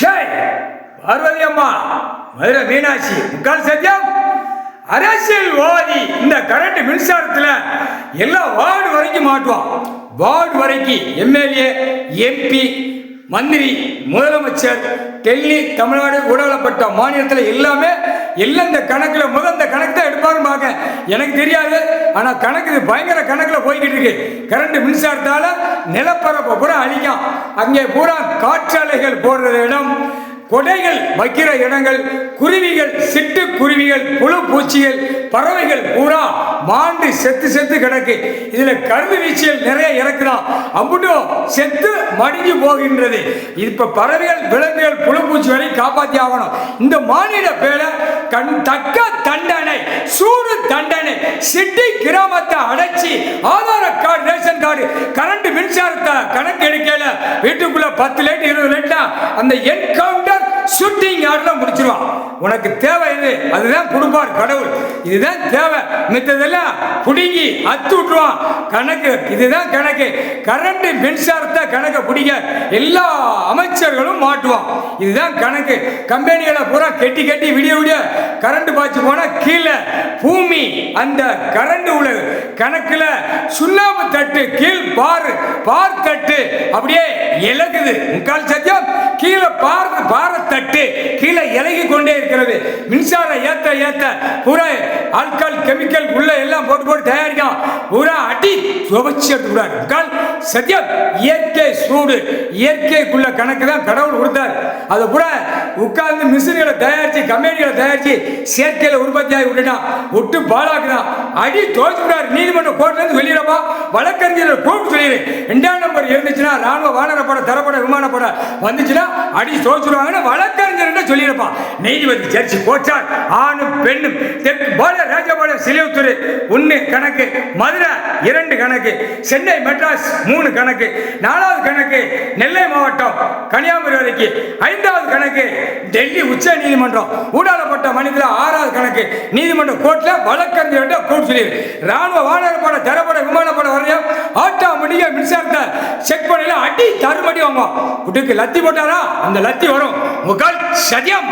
பார்வதி அம்மா, மதுரை மீனாட்சி, முக்கால் சத்தியம். அரசியல்வாதி இந்த கரண்ட் மின்சாரத்தில் எல்லா வார்டு வரைக்கும் மாட்டுவான். வார்டு வரைக்கும் எம்எல்ஏ, எம்பி, மந்திரி, முதலமைச்சர், டெல்லி, தமிழ்நாடு, ஊடகப்பட்ட மாநிலத்தில் எல்லாமே எல்லாம் இந்த கணக்கில் இந்த கணக்கு தான் எடுப்பாருப்பாங்க. எனக்கு தெரியாது, ஆனால் கணக்கு இது பயங்கர கணக்கில் போய்கிட்டு இருக்கு. கரண்ட் மின்சாரத்தால் நிலப்பரப்பை பூரா அழிக்கும். அங்கே பூரா காற்றாலைகள் போடுற இடம், கொடைகள் வைக்கிற இடங்கள், குருவிகள், சிட்டு குருவிகள், புழு பூச்சிகள், பறவைகள் பூரா மாண்டு செத்து கிடக்கு. இதுல கருது வீச்சியல் நிறைய இறக்குதான், அம்புட்டும் செத்து மடிஞ்சு போகின்றது. இப்ப பறவைகள், விலங்குகள், புழு பூச்சி வரை காப்பாற்றி ஆகணும். இந்த மாநில பேர தக்க தண்டனை, சூடு தண்டனை. சிட்டி கிராமத்தை அடைச்சி ஆதார கார்டு, ரேஷன் கார்டு, கரண்ட் மின்சாரத்தை கணக்கு எடுக்கல, வீட்டுக்குள்ள 10 லைட் 20 லைட் அந்த என்கவுண்டர் ஷூட்டிங் யார்ல முடிச்சிருவான். உனக்கு தேவை இது, அதுதான் கொடுப்பார் கடவுள். இதுதான் தேவை, மித்ததெல்லாம் புடுங்கி அத்து விட்டுருவான். கணக்கு இதுதான் கணக்கு. கரண்ட் மின்சாரத்தை கணக்கை பிடிக்க எல்லா அமைச்சர்களும் மாட்டுவான். இதுதான் கணக்கு. கம்பெனிகளை பூரா கெட்டி விடிய கரண்ட் பாய்ச்சி போனா கீழே பூமி அந்த கரண்ட் உள்ள கணக்குல சுண்ணாம்பு தட்டு கீழ் பார் தட்டு அப்படியே இலகுது. முக்கால் சத்தியம். கீழே பார தட்டு கீழே இலகி கொண்டே இருக்கிறது. மின்சாரம் ஏத்த பூரா ஆல்கஹால் கெமிக்கல் உள்ள எல்லாம் போட்டு தயாரிக்கும். பூரா அடி துவச்சி எடுத்துக்கூடாது. முக்கால் சத்தியம். இயற்கை சூடு, இயற்கைக்குள்ள கணக்கு தான் கடவுள் கொடுத்தார். அதை பூரா உட்கார்ந்து மிஷின்களை தயாரிச்சு, கம்பெனிகளை தயாரிச்சு செயற்கையில உற்பத்தியாகி விட்டுட்டான். விட்டு பாலாக்குதான். அடி துவச்சு விடாரு. நீதிமன்ற கோர்ட்ல இருந்து வெளியிடப்பா, வழக்கறிஞர் கூப்பிட்டு சொல்லிடு. 2ஆம் நம்பர் இருந்துச்சுன்னா, ராணுவ வானரப்பட, தரப்பட, விமானப்பட வந்துச்சுன்னா அடி தோச்சுடுவாங்கன்னு வழக்கறிஞர் சொல்லியிருப்பா. நீதிபதி ஜட்ஜி கோச்சார் ஆணும் பெண்ணும். தெற்கு போல ராஜபாளையம் சிலிவுத்தூர் 1 கணக்கு, மதுரை 2 கணக்கு, சென்னை மெட்ராஸ் 3 கணக்கு, 4வது கணக்கு நெல்லை மாவட்டம் கன்னியாகுமரி வரைக்கும், 5வது கணக்கு டெல்லி உச்ச நீதிமன்றம் ஊடாடப்பட்ட மனிதர் 6வது கணக்கு நீதிமன்ற கோர்ட்ல வழக்கறிஞர் கூப்பிட்டு சொல்லி ராணுவ வானரப்பட, தரப்பட, விமானப்பட வரையும் ஆட்டோமேட்டிக்கா மின்சாரத்தை செக் பண்ணல அடி தருமடி வாங்குவோம். குட்டுக்கு லத்தி போட்டாரா அந்த லத்தி வரும். முகால் சதியம்.